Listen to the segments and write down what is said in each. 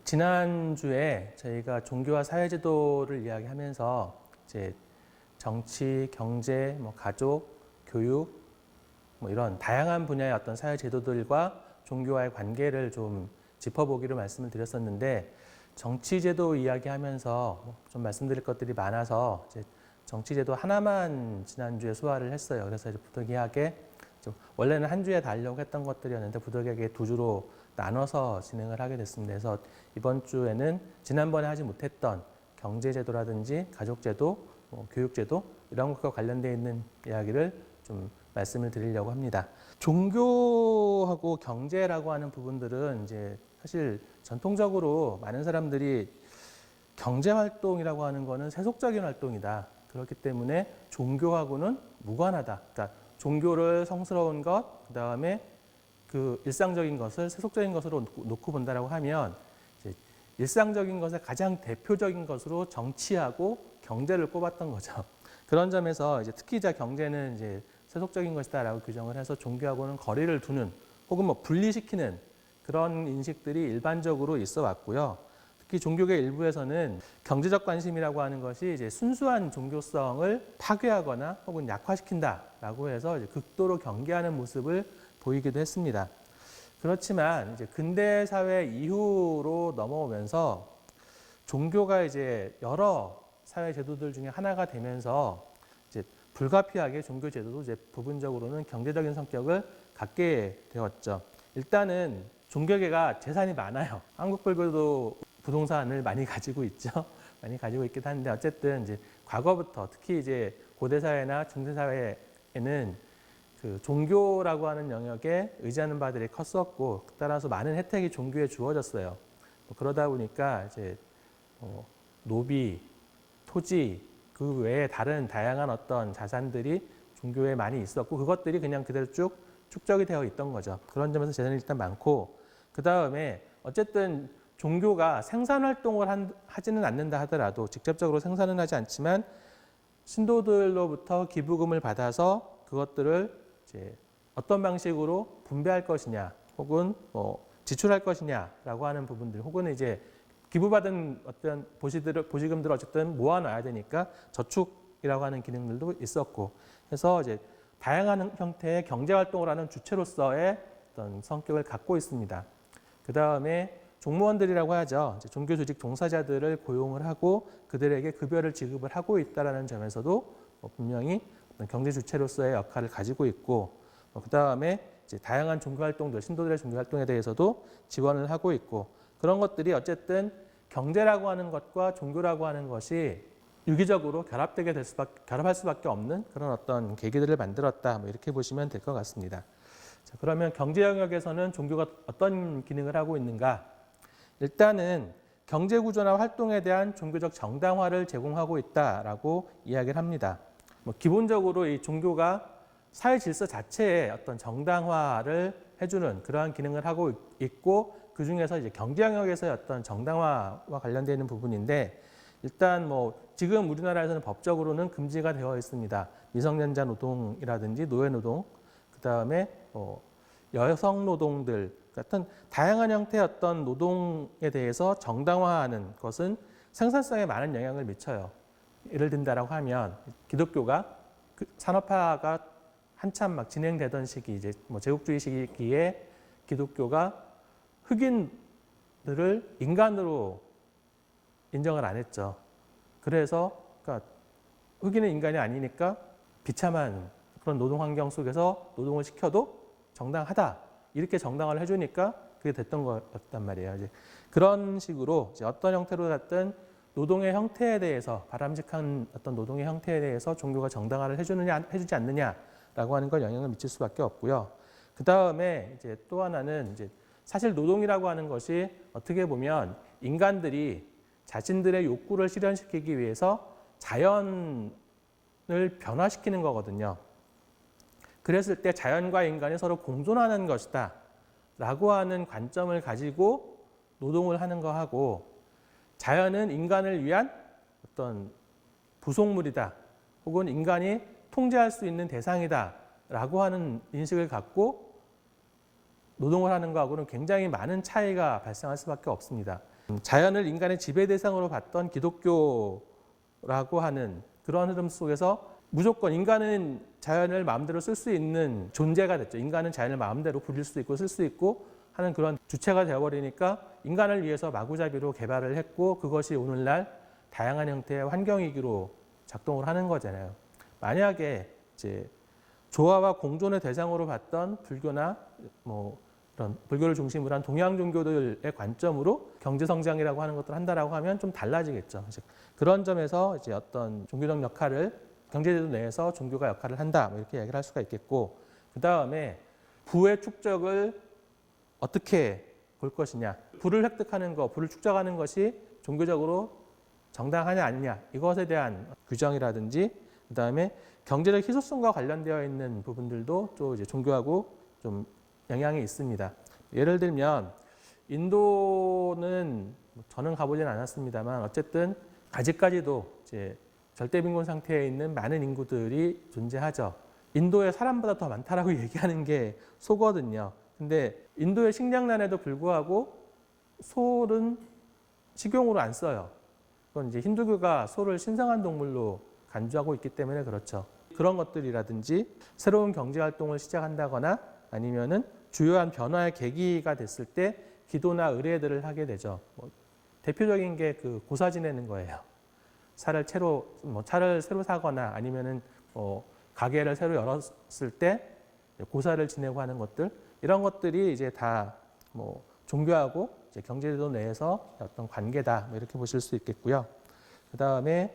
지난주에 저희가 종교와 사회제도를 이야기하면서 이제 정치, 경제, 가족, 교육 이런 다양한 분야의 어떤 사회제도들과 종교와의 관계를 좀 짚어보기로 말씀을 드렸었는데 정치제도 이야기하면서 좀 말씀드릴 것들이 많아서 이제 정치제도 하나만 지난주에 소화를 했어요. 그래서 이제 부득이하게 원래는 한 주에 다 하려고 했던 것들이었는데 부득이하게 두 주로 나눠서 진행을 하게 됐습니다. 그래서 이번 주에는 지난번에 하지 못했던 경제제도라든지 가족제도, 교육제도 이런 것과 관련되어 있는 이야기를 좀 말씀을 드리려고 합니다. 종교하고 경제라고 하는 부분들은 이제 사실 전통적으로 많은 사람들이 경제활동이라고 하는 것은 세속적인 활동이다. 그렇기 때문에 종교하고는 무관하다. 그러니까 종교를 성스러운 것, 그 다음에 그 일상적인 것을 세속적인 것으로 놓고 본다라고 하면 이제 일상적인 것의 가장 대표적인 것으로 정치하고 경제를 꼽았던 거죠. 그런 점에서 이제 특히 경제는 이제 세속적인 것이다라고 규정을 해서 종교하고는 거리를 두는 혹은 분리시키는 그런 인식들이 일반적으로 있어 왔고요. 특히 종교계 일부에서는 경제적 관심이라고 하는 것이 이제 순수한 종교성을 파괴하거나 혹은 약화시킨다라고 해서 이제 극도로 경계하는 모습을 보이기도 했습니다. 그렇지만 이제 근대 사회 이후로 넘어오면서 종교가 이제 여러 사회 제도들 중에 하나가 되면서 이제 불가피하게 종교 제도도 이제 부분적으로는 경제적인 성격을 갖게 되었죠. 일단은 종교계가 재산이 많아요. 한국 불교도 부동산을 많이 가지고 있죠. 많이 가지고 있긴 한데 어쨌든 이제 과거부터 특히 이제 고대 사회나 중세 사회에는 그 종교라고 하는 영역에 의지하는 바들이 컸었고 따라서 많은 혜택이 종교에 주어졌어요. 그러다 보니까 이제 노비, 토지 그 외에 다른 다양한 어떤 자산들이 종교에 많이 있었고 그것들이 그냥 그대로 쭉 축적이 되어 있던 거죠. 그런 점에서 재산이 일단 많고 그 다음에 어쨌든 종교가 생산활동을 하지는 않는다 하더라도 직접적으로 생산은 하지 않지만 신도들로부터 기부금을 받아서 그것들을 이제 어떤 방식으로 분배할 것이냐 혹은 지출할 것이냐라고 하는 부분들 혹은 이제 기부받은 어떤 보시금들을 어쨌든 모아놔야 되니까 저축이라고 하는 기능들도 있었고 해서 이제 다양한 형태의 경제활동을 하는 주체로서의 어떤 성격을 갖고 있습니다. 그 다음에 종무원들이라고 하죠. 이제 종교조직 종사자들을 고용을 하고 그들에게 급여를 지급을 하고 있다는 점에서도 분명히 어떤 경제 주체로서의 역할을 가지고 있고 그 다음에 이제 다양한 종교활동들, 신도들의 종교활동에 대해서도 지원을 하고 있고 그런 것들이 어쨌든 경제라고 하는 것과 종교라고 하는 것이 유기적으로 결합할 수밖에 없는 그런 어떤 계기들을 만들었다. 이렇게 보시면 될 것 같습니다. 자, 그러면 경제 영역에서는 종교가 어떤 기능을 하고 있는가? 일단은 경제 구조나 활동에 대한 종교적 정당화를 제공하고 있다라고 이야기를 합니다. 기본적으로 이 종교가 사회 질서 자체에 어떤 정당화를 해주는 그러한 기능을 하고 있고 그 중에서 이제 경제 영역에서의 어떤 정당화와 관련되어 있는 부분인데 일단 지금 우리나라에서는 법적으로는 금지가 되어 있습니다. 미성년자 노동이라든지 노예 노동, 그 다음에 여성 노동들 같은 다양한 형태의 어떤 노동에 대해서 정당화하는 것은 생산성에 많은 영향을 미쳐요. 예를 든다라고 하면 기독교가 산업화가 한참 막 진행되던 시기, 이제 제국주의 시기에 기독교가 흑인들을 인간으로 인정을 안 했죠. 그래서 그러니까 흑인은 인간이 아니니까 비참한 그런 노동 환경 속에서 노동을 시켜도 정당하다. 이렇게 정당화를 해주니까 그게 됐던 거였단 말이에요. 이제 그런 식으로 이제 어떤 형태로 갔든 노동의 형태에 대해서 바람직한 어떤 노동의 형태에 대해서 종교가 정당화를 해주지 않느냐라고 하는 걸 영향을 미칠 수밖에 없고요. 그 다음에 이제 또 하나는 이제 사실 노동이라고 하는 것이 어떻게 보면 인간들이 자신들의 욕구를 실현시키기 위해서 자연을 변화시키는 거거든요. 그랬을 때 자연과 인간이 서로 공존하는 것이다 라고 하는 관점을 가지고 노동을 하는 거하고 자연은 인간을 위한 어떤 부속물이다 혹은 인간이 통제할 수 있는 대상이다 라고 하는 인식을 갖고 노동을 하는 거하고는 굉장히 많은 차이가 발생할 수밖에 없습니다. 자연을 인간의 지배 대상으로 봤던 기독교라고 하는 그런 흐름 속에서 무조건 인간은 자연을 마음대로 쓸 수 있는 존재가 됐죠. 인간은 자연을 마음대로 부릴 수 있고 쓸 수 있고 하는 그런 주체가 되어버리니까 인간을 위해서 마구잡이로 개발을 했고 그것이 오늘날 다양한 형태의 환경위기로 작동을 하는 거잖아요. 만약에 이제 조화와 공존의 대상으로 봤던 불교나 뭐 이런 불교를 중심으로 한 동양 종교들의 관점으로 경제 성장이라고 하는 것들을 한다라고 하면 좀 달라지겠죠. 그런 점에서 이제 어떤 종교적 역할을 경제제도 내에서 종교가 역할을 한다 뭐 이렇게 이야기를 할 수가 있겠고, 그 다음에 부의 축적을 어떻게 볼 것이냐, 부를 획득하는 것, 부를 축적하는 것이 종교적으로 정당하냐 아니냐 이것에 대한 규정이라든지, 그 다음에 경제적 희소성과 관련되어 있는 부분들도 또 이제 종교하고 좀 영향이 있습니다. 예를 들면 인도는 저는 가보진 않았습니다만 어쨌든 아직까지도 이제 절대빈곤 상태에 있는 많은 인구들이 존재하죠. 인도에 사람보다 더 많다라고 얘기하는 게 소거든요. 근데 인도의 식량난에도 불구하고 소는 식용으로 안 써요. 그건 이제 힌두교가 소를 신성한 동물로 간주하고 있기 때문에 그렇죠. 그런 것들이라든지 새로운 경제 활동을 시작한다거나 아니면은 주요한 변화의 계기가 됐을 때 기도나 의례들을 하게 되죠. 대표적인 게 그 고사 지내는 거예요. 차를 새로 사거나 아니면은 가게를 새로 열었을 때 고사를 지내고 하는 것들, 이런 것들이 이제 다 종교하고 이제 경제제도 내에서 어떤 관계다 뭐 이렇게 보실 수 있겠고요. 그 다음에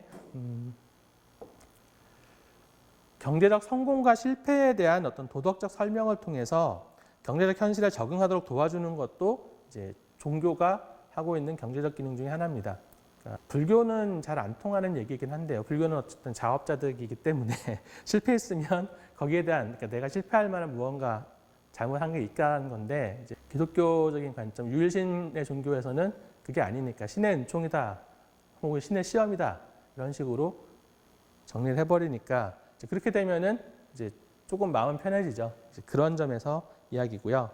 경제적 성공과 실패에 대한 어떤 도덕적 설명을 통해서 경제적 현실에 적응하도록 도와주는 것도 이제 종교가 하고 있는 경제적 기능 중에 하나입니다. 그러니까 불교는 잘 안 통하는 얘기이긴 한데요. 불교는 어쨌든 자업자득이기 때문에 실패했으면 거기에 대한, 그러니까 내가 실패할 만한 무언가 잘못한 게 있다는 건데, 이제 기독교적인 관점, 유일신의 종교에서는 그게 아니니까 신의 은총이다, 혹은 신의 시험이다 이런 식으로 정리를 해버리니까 그렇게 되면은 이제 조금 마음 편해지죠. 이제 그런 점에서 이야기고요.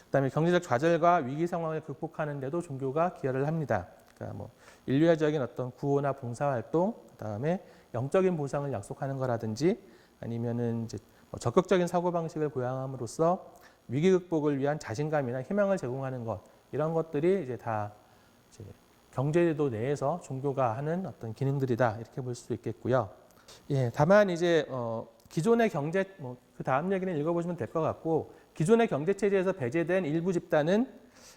그다음에 경제적 좌절과 위기 상황을 극복하는 데도 종교가 기여를 합니다. 그러니까 인류애적인 어떤 구호나 봉사활동, 그다음에 영적인 보상을 약속하는 거라든지 아니면은 이제 적극적인 사고방식을 보양함으로써 위기 극복을 위한 자신감이나 희망을 제공하는 것, 이런 것들이 이제 다 이제 경제제도 내에서 종교가 하는 어떤 기능들이다 이렇게 볼 수 있겠고요. 예, 다만 이제 기존의 경제, 그 다음 얘기는 읽어보시면 될 것 같고, 기존의 경제 체제에서 배제된 일부 집단은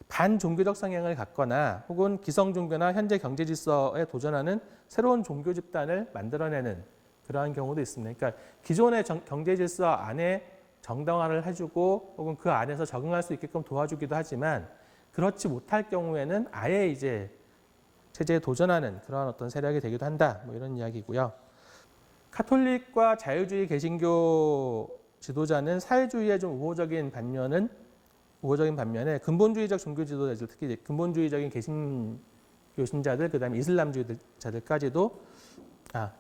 반종교적 성향을 갖거나 혹은 기성 종교나 현재 경제 질서에 도전하는 새로운 종교 집단을 만들어내는 그러한 경우도 있습니다. 그러니까 기존의 경제 질서 안에 정당화를 해주고 혹은 그 안에서 적응할 수 있게끔 도와주기도 하지만, 그렇지 못할 경우에는 아예 이제 체제에 도전하는 그러한 어떤 세력이 되기도 한다. 뭐 이런 이야기고요. 카톨릭과 자유주의 개신교 지도자는 사회주의의 좀 우호적인 반면에 근본주의적 종교 지도자들, 특히 이제 근본주의적인 개신교 신자들, 그다음에 이슬람주의자들까지도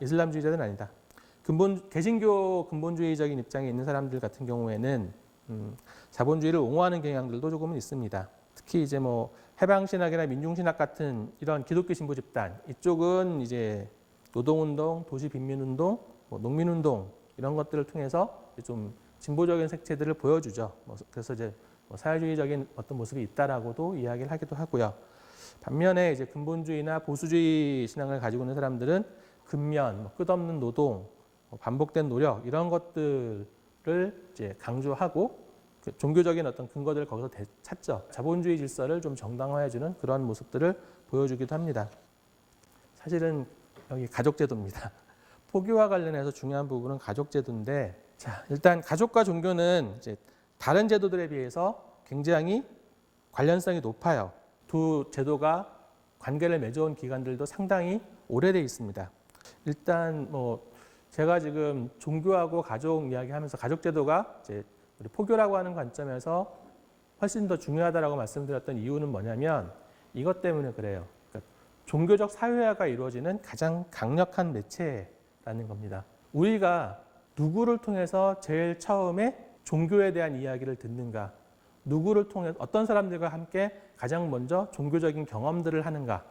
이슬람주의자들은 아니다. 개신교 근본주의적인 입장에 있는 사람들 같은 경우에는 자본주의를 옹호하는 경향들도 조금은 있습니다. 특히 이제 해방신학이나 민중신학 같은 이런 기독교 신부 집단, 이쪽은 이제 노동운동, 도시빈민운동, 농민운동 이런 것들을 통해서 좀 진보적인 색채들을 보여주죠. 그래서 이제 사회주의적인 어떤 모습이 있다라고도 이야기를 하기도 하고요. 반면에 이제 근본주의나 보수주의 신앙을 가지고 있는 사람들은 근면, 끝없는 노동, 반복된 노력 이런 것들을 이제 강조하고 종교적인 어떤 근거들을 거기서 찾죠. 자본주의 질서를 좀 정당화해주는 그런 모습들을 보여주기도 합니다. 사실은 여기 가족제도입니다. 포교와 관련해서 중요한 부분은 가족제도인데, 자, 일단 가족과 종교는 이제 다른 제도들에 비해서 굉장히 관련성이 높아요. 두 제도가 관계를 맺어온 기간들도 상당히 오래돼 있습니다. 일단 제가 지금 종교하고 가족 이야기하면서 가족제도가 이제 우리 포교라고 하는 관점에서 훨씬 더 중요하다라고 말씀드렸던 이유는 뭐냐면 이것 때문에 그래요. 그러니까 종교적 사회화가 이루어지는 가장 강력한 매체라는 겁니다. 우리가 누구를 통해서 제일 처음에 종교에 대한 이야기를 듣는가? 누구를 통해 어떤 사람들과 함께 가장 먼저 종교적인 경험들을 하는가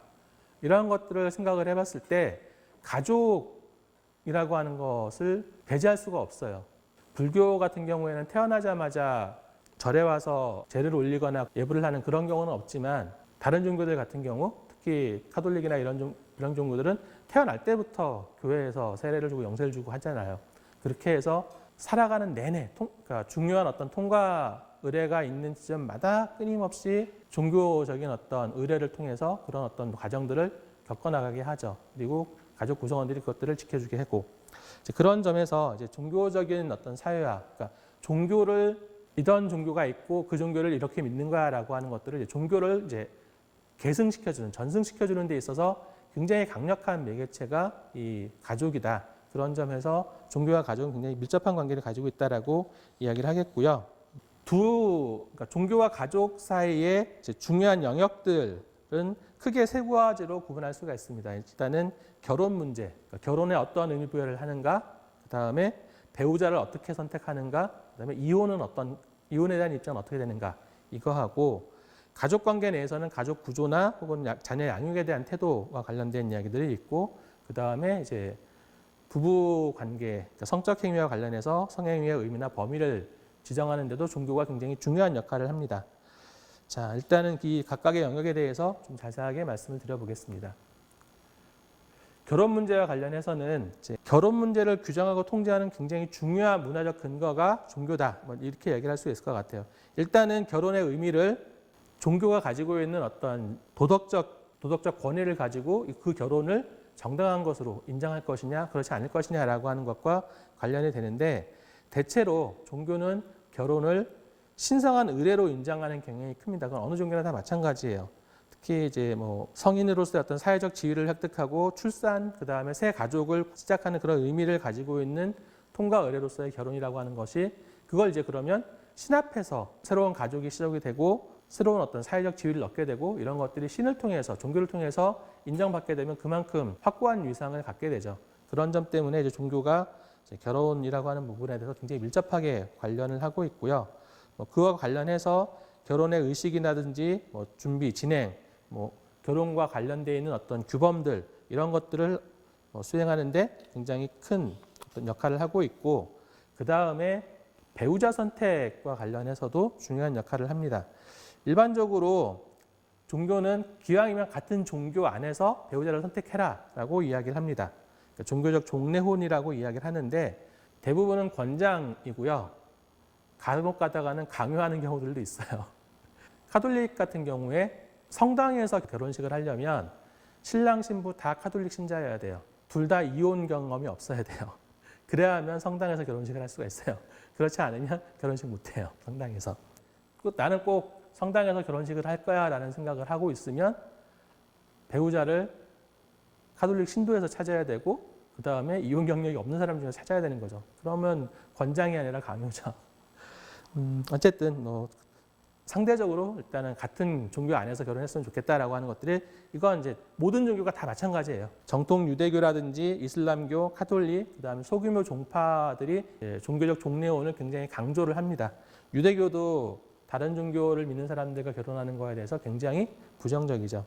이러한 것들을 생각을 해봤을 때 가족이라고 하는 것을 배제할 수가 없어요. 불교 같은 경우에는 태어나자마자 절에 와서 제를 올리거나 예불을 하는 그런 경우는 없지만 다른 종교들 같은 경우 특히 카톨릭이나 이런 종교들은 태어날 때부터 교회에서 세례를 주고 영세를 주고 하잖아요. 그렇게 해서 살아가는 내내 그러니까 중요한 어떤 통과 의례가 있는 지점마다 끊임없이 종교적인 어떤 의례를 통해서 그런 어떤 과정들을 겪어나가게 하죠. 그리고 가족 구성원들이 그것들을 지켜주게 하고 그런 점에서 이제 종교적인 어떤 사회화, 그러니까 종교를 이런 종교가 있고 그 종교를 이렇게 믿는 거야라고 하는 것들을 이제 종교를 이제 계승시켜주는, 전승시켜주는 데 있어서 굉장히 강력한 매개체가 이 가족이다. 그런 점에서 종교와 가족은 굉장히 밀접한 관계를 가지고 있다라고 이야기를 하겠고요. 그러니까 종교와 가족 사이의 이제 중요한 영역들은 크게 세 가지로 구분할 수가 있습니다. 일단은 결혼 문제, 그러니까 결혼에 어떠한 의미 부여를 하는가, 그 다음에 배우자를 어떻게 선택하는가, 그 다음에 이혼에 대한 입장은 어떻게 되는가, 이거하고 가족 관계 내에서는 가족 구조나 혹은 자녀 양육에 대한 태도와 관련된 이야기들이 있고, 그 다음에 이제 부부 관계, 그러니까 성적 행위와 관련해서 성행위의 의미나 범위를 지정하는 데도 종교가 굉장히 중요한 역할을 합니다. 자, 일단은 이 각각의 영역에 대해서 좀 자세하게 말씀을 드려보겠습니다. 결혼 문제와 관련해서는 이제 결혼 문제를 규정하고 통제하는 굉장히 중요한 문화적 근거가 종교다. 뭐 이렇게 얘기를 할 수 있을 것 같아요. 일단은 결혼의 의미를 종교가 가지고 있는 어떤 도덕적 권위를 가지고 그 결혼을 정당한 것으로 인정할 것이냐, 그렇지 않을 것이냐라고 하는 것과 관련이 되는데 대체로 종교는 결혼을 신성한 의례로 인정하는 경향이 큽니다. 그건 어느 종교나 다 마찬가지예요. 특히 이제 뭐 성인으로서의 어떤 사회적 지위를 획득하고 출산, 그 다음에 새 가족을 시작하는 그런 의미를 가지고 있는 통과 의례로서의 결혼이라고 하는 것이 그걸 이제 그러면 신합해서 새로운 가족이 시작이 되고 새로운 어떤 사회적 지위를 얻게 되고 이런 것들이 신을 통해서 종교를 통해서 인정받게 되면 그만큼 확고한 위상을 갖게 되죠. 그런 점 때문에 이제 종교가 이제 결혼이라고 하는 부분에 대해서 굉장히 밀접하게 관련을 하고 있고요. 그와 관련해서 결혼의 의식이라든지 준비, 진행, 결혼과 관련되어 있는 어떤 규범들 이런 것들을 수행하는데 굉장히 큰 어떤 역할을 하고 있고 그 다음에 배우자 선택과 관련해서도 중요한 역할을 합니다. 일반적으로 종교는 기왕이면 같은 종교 안에서 배우자를 선택해라라고 이야기를 합니다. 그러니까 종교적 종례혼이라고 이야기를 하는데 대부분은 권장이고요. 간혹 가다가는 강요하는 경우들도 있어요. 카톨릭 같은 경우에 성당에서 결혼식을 하려면 신랑 신부 다 카톨릭 신자여야 돼요. 둘 다 이혼 경험이 없어야 돼요. 그래야 하면 성당에서 결혼식을 할 수가 있어요. 그렇지 않으면 결혼식 못 해요. 성당에서. 나는 꼭 성당에서 결혼식을 할 거야 라는 생각을 하고 있으면 배우자를 카톨릭 신도에서 찾아야 되고 그 다음에 이혼 경력이 없는 사람 중에 찾아야 되는 거죠. 그러면 권장이 아니라 강요죠. 어쨌든 상대적으로 일단은 같은 종교 안에서 결혼했으면 좋겠다라고 하는 것들이 이건 이제 모든 종교가 다 마찬가지예요. 정통 유대교라든지 이슬람교, 카톨릭, 그다음에 소규모 종파들이 종교적 종례혼을 굉장히 강조를 합니다. 유대교도 다른 종교를 믿는 사람들과 결혼하는 거에 대해서 굉장히 부정적이죠.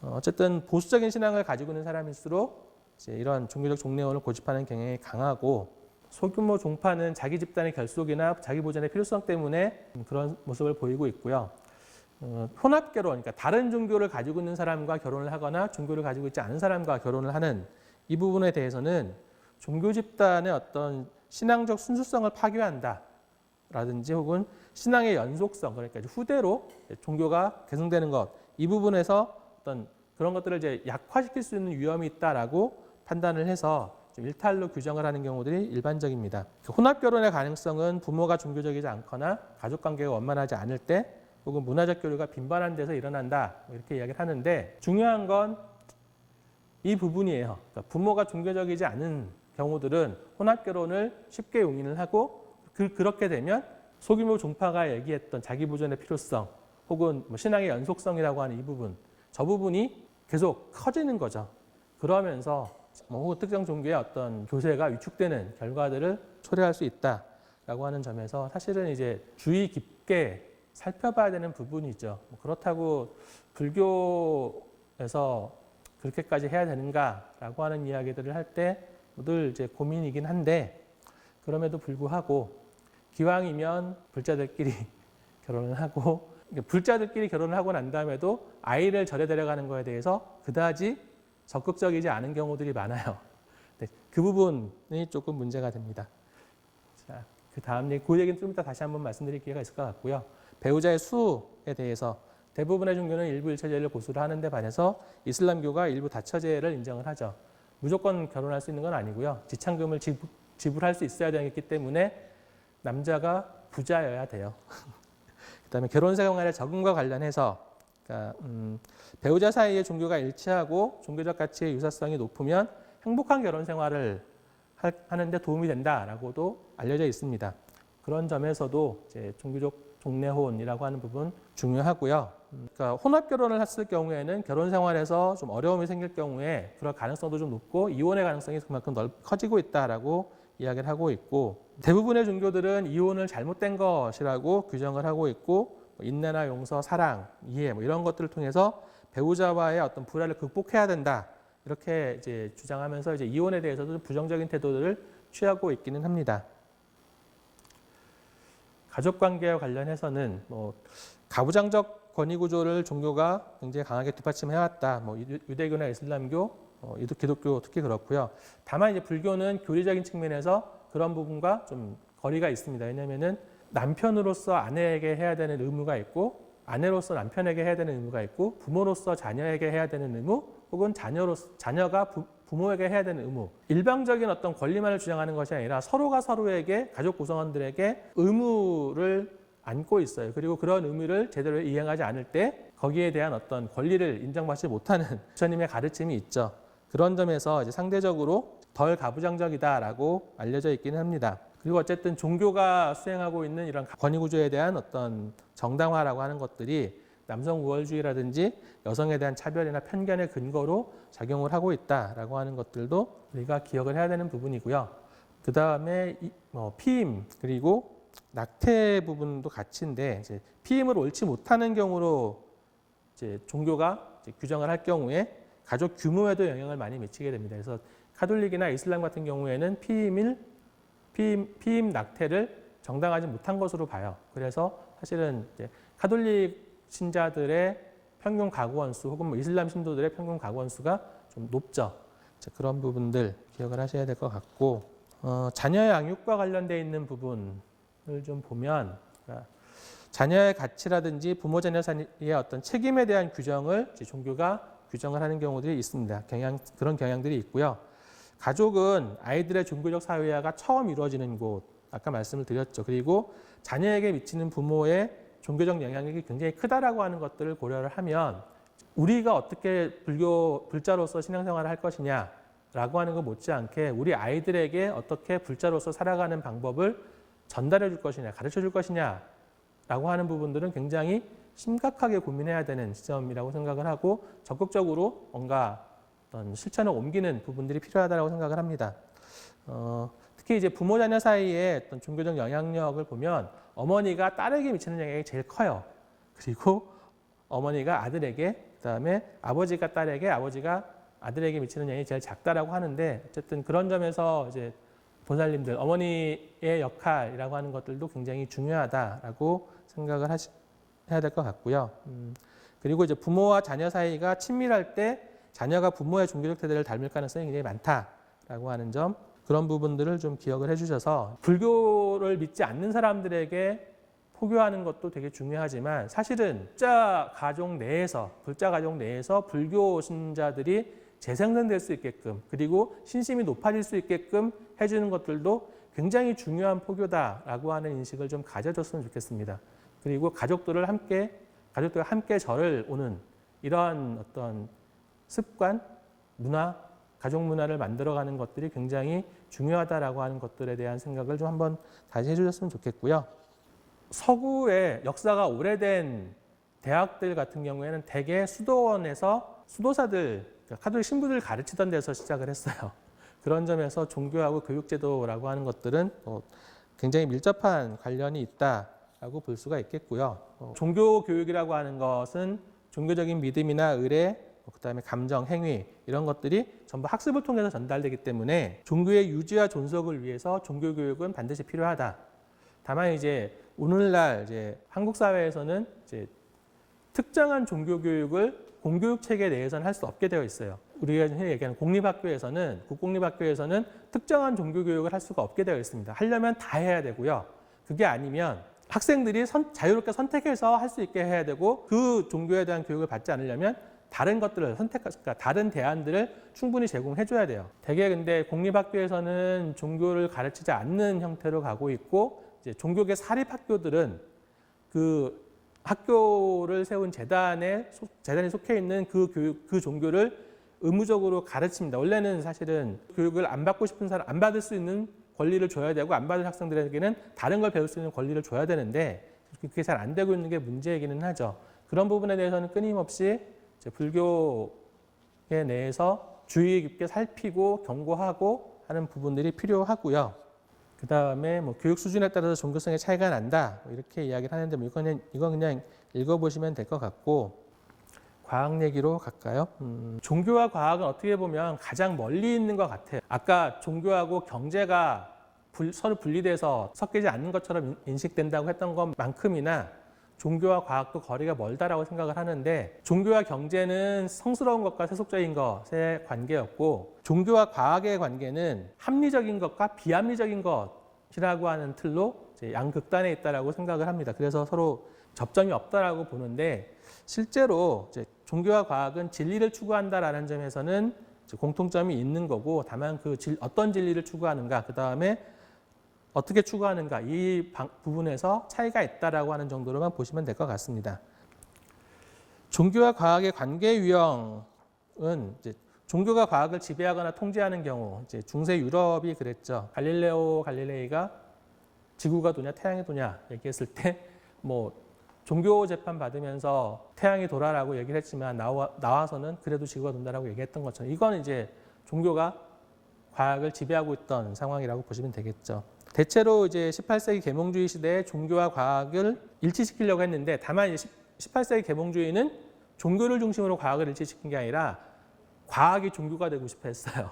어쨌든 보수적인 신앙을 가지고 있는 사람일수록 이제 이런 종교적 종례혼을 고집하는 경향이 강하고 소규모 종파는 자기 집단의 결속이나 자기 보존의 필요성 때문에 그런 모습을 보이고 있고요. 혼합결혼, 그러니까 다른 종교를 가지고 있는 사람과 결혼을 하거나 종교를 가지고 있지 않은 사람과 결혼을 하는 이 부분에 대해서는 종교 집단의 어떤 신앙적 순수성을 파괴한다. 라든지 혹은 신앙의 연속성, 그러니까 후대로 종교가 계승되는 것, 이 부분에서 어떤 그런 것들을 이제 약화시킬 수 있는 위험이 있다라고 판단을 해서 좀 일탈로 규정을 하는 경우들이 일반적입니다. 혼합 결혼의 가능성은 부모가 종교적이지 않거나 가족 관계가 원만하지 않을 때 혹은 문화적 교류가 빈번한 데서 일어난다 이렇게 이야기를 하는데 중요한 건 이 부분이에요. 그러니까 부모가 종교적이지 않은 경우들은 혼합 결혼을 쉽게 용인을 하고 그렇게 되면 소규모 종파가 얘기했던 자기 보존의 필요성 혹은 신앙의 연속성이라고 하는 이 부분, 저 부분이 계속 커지는 거죠. 그러면서 특정 종교의 어떤 교세가 위축되는 결과들을 초래할 수 있다라고 하는 점에서 사실은 이제 주의 깊게 살펴봐야 되는 부분이죠. 그렇다고 불교에서 그렇게까지 해야 되는가라고 하는 이야기들을 할 때 늘 이제 고민이긴 한데, 그럼에도 불구하고 기왕이면 불자들끼리 결혼을 하고, 불자들끼리 결혼을 하고 난 다음에도 아이를 절에 데려가는 거에 대해서 그다지 적극적이지 않은 경우들이 많아요. 네, 그 부분이 조금 문제가 됩니다. 자, 그 다음 얘기, 그 얘기는 좀 이따 다시 한번 말씀드릴 기회가 있을 것 같고요. 배우자의 수에 대해서 대부분의 종교는 일부 일처제를 고수를 하는데 반해서 이슬람교가 일부 다처제를 인정을 하죠. 무조건 결혼할 수 있는 건 아니고요. 지참금을 지불할 수 있어야 되기 때문에 남자가 부자여야 돼요. 그다음에 결혼 생활의 적응과 관련해서, 그러니까 배우자 사이의 종교가 일치하고 종교적 가치의 유사성이 높으면 행복한 결혼 생활을 하는데 도움이 된다라고도 알려져 있습니다. 그런 점에서도 이제 종교적 종례혼이라고 하는 부분 중요하고요. 그러니까 혼합 결혼을 했을 경우에는 결혼 생활에서 좀 어려움이 생길 경우에 그럴 가능성도 좀 높고 이혼의 가능성이 그만큼 커지고 있다라고 이야기를 하고 있고, 대부분의 종교들은 이혼을 잘못된 것이라고 규정을 하고 있고, 인내나 용서, 사랑, 이해 이런 것들을 통해서 배우자와의 어떤 불화를 극복해야 된다, 이렇게 이제 주장하면서 이제 이혼에 대해서도 부정적인 태도들을 취하고 있기는 합니다. 가족관계와 관련해서는 가부장적 권위구조를 종교가 굉장히 강하게 뒷받침해왔다. 유대교나 이슬람교, 기독교 특히 그렇고요. 다만 이제 불교는 교리적인 측면에서 그런 부분과 좀 거리가 있습니다. 왜냐하면은 남편으로서 아내에게 해야 되는 의무가 있고, 아내로서 남편에게 해야 되는 의무가 있고, 부모로서 자녀에게 해야 되는 의무, 혹은 자녀가 부모에게 해야 되는 의무. 일방적인 어떤 권리만을 주장하는 것이 아니라 서로가 서로에게, 가족 구성원들에게 의무를 안고 있어요. 그리고 그런 의무를 제대로 이행하지 않을 때 거기에 대한 어떤 권리를 인정받지 못하는 부처님의 가르침이 있죠. 그런 점에서 이제 상대적으로 덜 가부장적이다라고 알려져 있기는 합니다. 그리고 어쨌든 종교가 수행하고 있는 이런 권위구조에 대한 어떤 정당화라고 하는 것들이 남성 우월주의라든지 여성에 대한 차별이나 편견의 근거로 작용을 하고 있다라고 하는 것들도 우리가 기억을 해야 되는 부분이고요. 그 다음에 피임 그리고 낙태 부분도 같이인데, 이제 피임을 옳지 못하는 경우로 이제 종교가 이제 규정을 할 경우에 가족 규모에도 영향을 많이 미치게 됩니다. 그래서 카톨릭이나 이슬람 같은 경우에는 피임 낙태를 정당하지 못한 것으로 봐요. 그래서 사실은 이제 카톨릭 신자들의 평균 가구 원수 혹은 이슬람 신도들의 평균 가구 원수가 좀 높죠. 그런 부분들 기억을 하셔야 될 것 같고, 자녀의 양육과 관련되어 있는 부분을 좀 보면, 그러니까 자녀의 가치라든지 부모 자녀 사이의 어떤 책임에 대한 규정을 종교가 규정을 하는 경우들이 있습니다. 그런 경향들이 있고요. 가족은 아이들의 종교적 사회화가 처음 이루어지는 곳, 아까 말씀을 드렸죠. 그리고 자녀에게 미치는 부모의 종교적 영향력이 굉장히 크다라고 하는 것들을 고려를 하면 우리가 어떻게 불자로서 신앙생활을 할 것이냐라고 하는 것 못지않게 우리 아이들에게 어떻게 불자로서 살아가는 방법을 전달해 줄 것이냐, 가르쳐 줄 것이냐라고 하는 부분들은 굉장히 심각하게 고민해야 되는 지점이라고 생각을 하고, 적극적으로 뭔가 어떤 실천을 옮기는 부분들이 필요하다고 생각을 합니다. 특히 이제 부모 자녀 사이의 어떤 종교적 영향력을 보면 어머니가 딸에게 미치는 영향이 제일 커요. 그리고 어머니가 아들에게, 그다음에 아버지가 딸에게, 아버지가 아들에게 미치는 영향이 제일 작다라고 하는데, 어쨌든 그런 점에서 이제 보살님들 어머니의 역할이라고 하는 것들도 굉장히 중요하다라고 생각을 해야 될 것 같고요. 그리고 이제 부모와 자녀 사이가 친밀할 때 자녀가 부모의 종교적 태도를 닮을 가능성이 굉장히 많다라고 하는 점, 그런 부분들을 좀 기억을 해주셔서, 불교를 믿지 않는 사람들에게 포교하는 것도 되게 중요하지만 사실은 불자 가족 내에서 불교 신자들이 재생산될 수 있게끔, 그리고 신심이 높아질 수 있게끔 해주는 것들도 굉장히 중요한 포교다라고 하는 인식을 좀 가져줬으면 좋겠습니다. 그리고 가족들과 함께 절을 오는 이러한 어떤 습관, 문화, 가족 문화를 만들어가는 것들이 굉장히 중요하다라고 하는 것들에 대한 생각을 좀 한번 다시 해주셨으면 좋겠고요. 서구의 역사가 오래된 대학들 같은 경우에는 대개 수도원에서 수도사들, 카톨릭 신부들 가르치던 데서 시작을 했어요. 그런 점에서 종교하고 교육제도라고 하는 것들은 굉장히 밀접한 관련이 있다 있다라고 볼 수가 있겠고요. 종교 교육이라고 하는 것은 종교적인 믿음이나 의례, 그다음에 감정, 행위 이런 것들이 전부 학습을 통해서 전달되기 때문에 종교의 유지와 존속을 위해서 종교 교육은 반드시 필요하다. 다만 이제 오늘날 이제 한국 사회에서는 이제 특정한 종교 교육을 공교육 체계 내에서는 할 수 없게 되어 있어요. 우리가 흔히 얘기하는 공립학교에서는 국공립학교에서는 특정한 종교 교육을 할 수가 없게 되어 있습니다. 하려면 다 해야 되고요. 그게 아니면 학생들이 자유롭게 선택해서 할 수 있게 해야 되고 그 종교에 대한 교육을 받지 않으려면 다른 것들을 그러니까 다른 대안들을 충분히 제공해 줘야 돼요. 대개 근데 공립학교에서는 종교를 가르치지 않는 형태로 가고 있고 이제 종교계 사립학교들은 그 학교를 세운 재단이 속해 있는 그 종교를 의무적으로 가르칩니다. 원래는 사실은 교육을 안 받고 싶은 사람, 안 받을 수 있는 권리를 줘야 되고 안 받을 학생들에게는 다른 걸 배울 수 있는 권리를 줘야 되는데 그게 잘 안 되고 있는 게 문제이기는 하죠. 그런 부분에 대해서는 끊임없이 불교계 내에서 주의 깊게 살피고 경고하고 하는 부분들이 필요하고요. 그 다음에 교육 수준에 따라서 종교성의 차이가 난다 이렇게 이야기를 하는데 이건 그냥 읽어보시면 될 것 같고 과학 얘기로 갈까요? 종교와 과학은 어떻게 보면 가장 멀리 있는 것 같아요. 아까 종교하고 경제가 서로 분리돼서 섞이지 않는 것처럼 인식된다고 했던 것만큼이나 종교와 과학도 거리가 멀다라고 생각을 하는데 종교와 경제는 성스러운 것과 세속적인 것의 관계였고 종교와 과학의 관계는 합리적인 것과 비합리적인 것이라고 하는 틀로 양극단에 있다라고 생각을 합니다. 그래서 서로 접점이 없다라고 보는데 실제로 종교와 과학은 진리를 추구한다라는 점에서는 공통점이 있는 거고 다만 어떤 진리를 추구하는가 그 다음에 어떻게 추구하는가 이 부분에서 차이가 있다라고 하는 정도로만 보시면 될 것 같습니다. 종교와 과학의 관계 유형은 종교가 과학을 지배하거나 통제하는 경우 중세 유럽이 그랬죠. 갈릴레오 갈릴레이가 지구가 도냐 태양이 도냐 얘기했을 때 종교 재판 받으면서 태양이 돌아라고 얘기를 했지만 나와서는 그래도 지구가 돈다라고 얘기했던 것처럼 이건 이제 종교가 과학을 지배하고 있던 상황이라고 보시면 되겠죠. 대체로 이제 18세기 계몽주의 시대에 종교와 과학을 일치시키려고 했는데 다만 18세기 계몽주의는 종교를 중심으로 과학을 일치시킨 게 아니라 과학이 종교가 되고 싶어 했어요.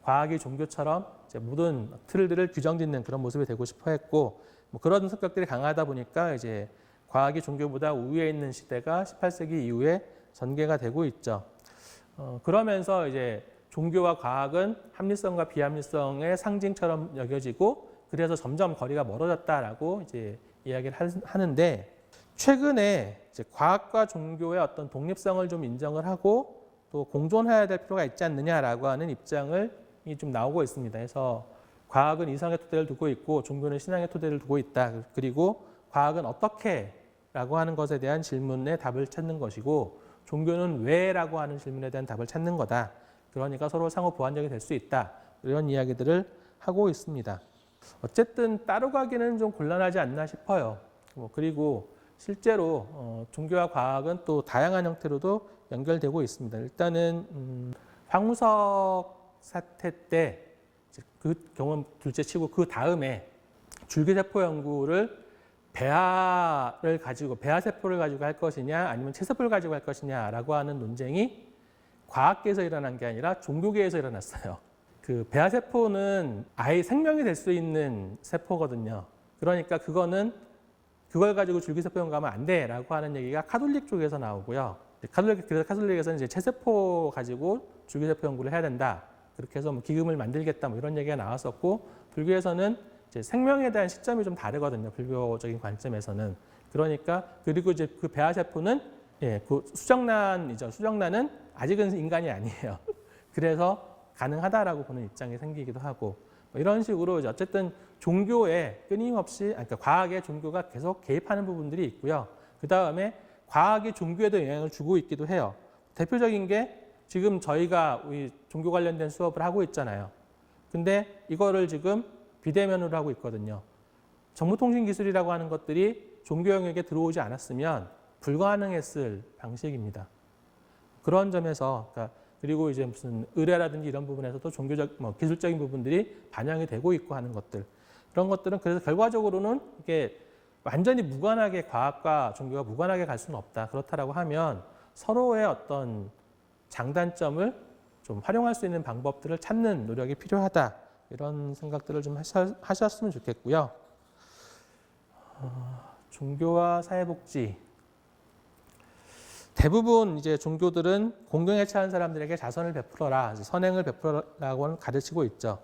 과학이 종교처럼 모든 틀들을 규정짓는 그런 모습이 되고 싶어 했고 그런 성격들이 강하다 보니까 이제 과학이 종교보다 우위에 있는 시대가 18세기 이후에 전개가 되고 있죠. 그러면서 이제 종교와 과학은 합리성과 비합리성의 상징처럼 여겨지고 그래서 점점 거리가 멀어졌다라고 이제 이야기를 하는데 최근에 이제 과학과 종교의 어떤 독립성을 좀 인정을 하고 또 공존해야 될 필요가 있지 않느냐라고 하는 입장이 좀 나오고 있습니다. 그래서 과학은 이성의 토대를 두고 있고 종교는 신앙의 토대를 두고 있다. 그리고 과학은 어떻게라고 하는 것에 대한 질문에 답을 찾는 것이고 종교는 왜라고 하는 질문에 대한 답을 찾는 거다. 그러니까 서로 상호 보완적이 될 수 있다. 이런 이야기들을 하고 있습니다. 어쨌든 따로 가기는 좀 곤란하지 않나 싶어요. 그리고 실제로 종교와 과학은 또 다양한 형태로도 연결되고 있습니다. 일단은 황우석 사태 때 그 경험 둘째치고 그 다음에 줄기세포 연구를 배아세포를 가지고 할 것이냐 아니면 체세포를 가지고 할 것이냐라고 하는 논쟁이 과학계에서 일어난 게 아니라 종교계에서 일어났어요. 그 배아세포는 아예 생명이 될 수 있는 세포거든요. 그러니까 그걸 가지고 줄기세포 연구하면 안 돼라고 하는 얘기가 카톨릭 쪽에서 나오고요. 그래서 카톨릭에서는 이제 체세포 가지고 줄기세포 연구를 해야 된다. 그렇게 해서 기금을 만들겠다 이런 얘기가 나왔었고 불교에서는 이제 생명에 대한 시점이 좀 다르거든요. 불교적인 관점에서는. 그러니까 그리고 이제 그 배아세포는 그 수정란이죠. 수정란은 아직은 인간이 아니에요. 그래서 가능하다라고 보는 입장이 생기기도 하고 이런 식으로 이제 어쨌든 종교에 끊임없이 그러니까 과학에 종교가 계속 개입하는 부분들이 있고요. 그 다음에 과학이 종교에도 영향을 주고 있기도 해요. 대표적인 게 지금 저희가 우리 종교 관련된 수업을 하고 있잖아요. 근데 이거를 지금 비대면으로 하고 있거든요. 정보통신기술이라고 하는 것들이 종교 영역에 들어오지 않았으면 불가능했을 방식입니다. 그런 점에서 그리고 이제 무슨 의뢰라든지 이런 부분에서도 종교적 기술적인 부분들이 반영이 되고 있고 하는 것들 그런 것들은 그래서 결과적으로는 이게 완전히 무관하게 과학과 종교가 무관하게 갈 수는 없다. 그렇다라고 하면 서로의 어떤 장단점을 좀 활용할 수 있는 방법들을 찾는 노력이 필요하다. 이런 생각들을 좀 하셨으면 좋겠고요. 종교와 사회복지. 대부분 이제 종교들은 공경에 처한 사람들에게 자선을 베풀어라, 선행을 베풀어라고 가르치고 있죠.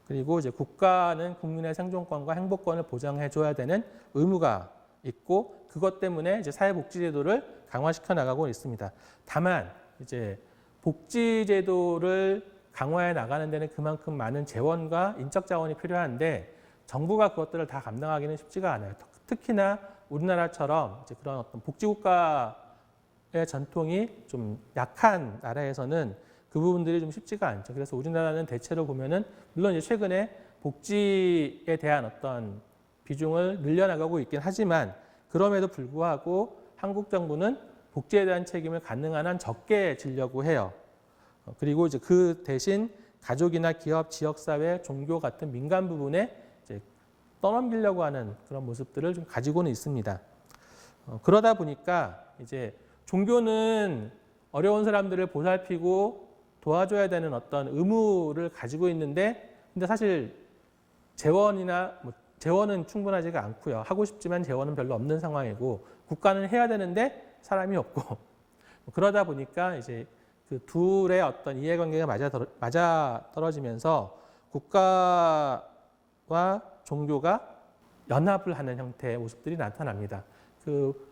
그리고 이제 국가는 국민의 생존권과 행복권을 보장해줘야 되는 의무가 있고 그것 때문에 이제 사회복지제도를 강화시켜 나가고 있습니다. 다만 이제 복지제도를 강화해 나가는 데는 그만큼 많은 재원과 인적 자원이 필요한데 정부가 그것들을 다 감당하기는 쉽지가 않아요. 특히나 우리나라처럼 이제 그런 어떤 복지국가의 전통이 좀 약한 나라에서는 그 부분들이 좀 쉽지가 않죠. 그래서 우리나라는 대체로 보면은 물론 이제 최근에 복지에 대한 어떤 비중을 늘려나가고 있긴 하지만 그럼에도 불구하고 한국 정부는 복지에 대한 책임을 가능한 한 적게 지려고 해요. 그리고 이제 그 대신 가족이나 기업, 지역사회, 종교 같은 민간 부분에 이제 떠넘기려고 하는 그런 모습들을 좀 가지고는 있습니다. 그러다 보니까 이제 종교는 어려운 사람들을 보살피고 도와줘야 되는 어떤 의무를 가지고 있는데, 근데 사실 재원은 충분하지가 않고요. 하고 싶지만 재원은 별로 없는 상황이고, 국가는 해야 되는데 사람이 없고, 그러다 보니까 이제 그 둘의 어떤 이해관계가 맞아 떨어지면서 국가와 종교가 연합을 하는 형태의 모습들이 나타납니다. 그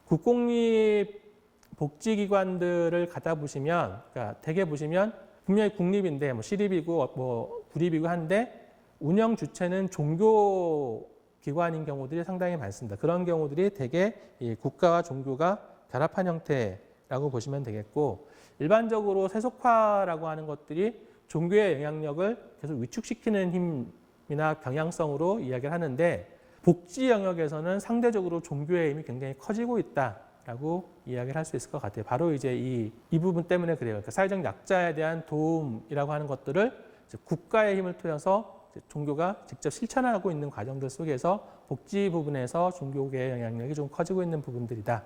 국공립 복지기관들을 가다 보시면, 그러니까 대개 보시면 분명히 국립인데 뭐 시립이고 뭐 구립이고 한데 운영 주체는 종교 기관인 경우들이 상당히 많습니다. 그런 경우들이 대개 이 국가와 종교가 결합한 형태라고 보시면 되겠고, 일반적으로 세속화라고 하는 것들이 종교의 영향력을 계속 위축시키는 힘이나 경향성으로 이야기를 하는데, 복지 영역에서는 상대적으로 종교의 힘이 굉장히 커지고 있다라고 이야기를 할 수 있을 것 같아요. 바로 이제 이 부분 때문에 그래요. 그러니까 사회적 약자에 대한 도움이라고 하는 것들을 이제 국가의 힘을 통해서 종교가 직접 실천하고 있는 과정들 속에서 복지 부분에서 종교계의 영향력이 좀 커지고 있는 부분들이다.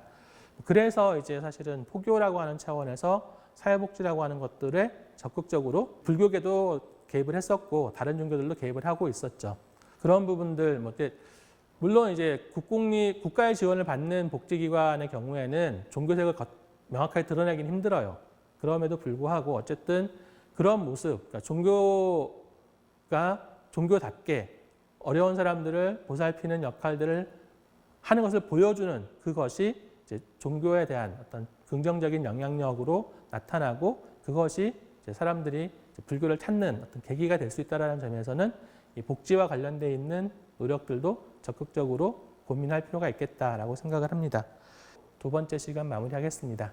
그래서 이제 사실은 포교라고 하는 차원에서 사회복지라고 하는 것들에 적극적으로 불교계도 개입을 했었고 다른 종교들도 개입을 하고 있었죠. 그런 부분들 물론 이제 국가의 지원을 받는 복지기관의 경우에는 종교색을 명확하게 드러내긴 힘들어요. 그럼에도 불구하고 어쨌든 그런 모습, 그러니까 종교가 종교답게 어려운 사람들을 보살피는 역할들을 하는 것을 보여주는 그것이 이제 종교에 대한 어떤 긍정적인 영향력으로 나타나고, 그것이 이제 사람들이 이제 불교를 찾는 어떤 계기가 될 수 있다는 점에서는 이 복지와 관련되어 있는 노력들도 적극적으로 고민할 필요가 있겠다라고 생각을 합니다. 두 번째 시간 마무리하겠습니다.